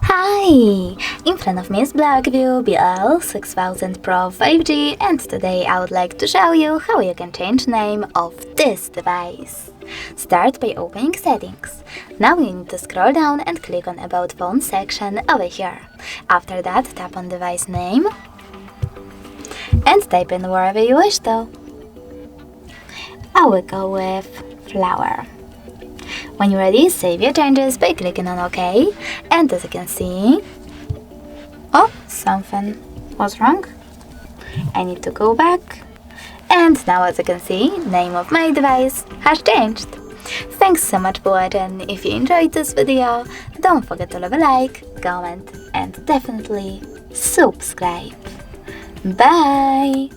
Hi! In front of me is BLACKVIEW BL6000 PRO 5G, and today I would like to show you how you can change name of this device. Start by opening settings. Now you need to scroll down and click on About Phone section over here. After that, tap on device name and type in wherever you wish to. I will go with flower. When you're ready, save your changes by clicking on OK, and as you can see, oh, something was wrong. I need to go back, and now as you can see, name of my device has changed. Thanks so much for watching. If you enjoyed this video, don't forget to leave a like, comment, and definitely subscribe. Bye!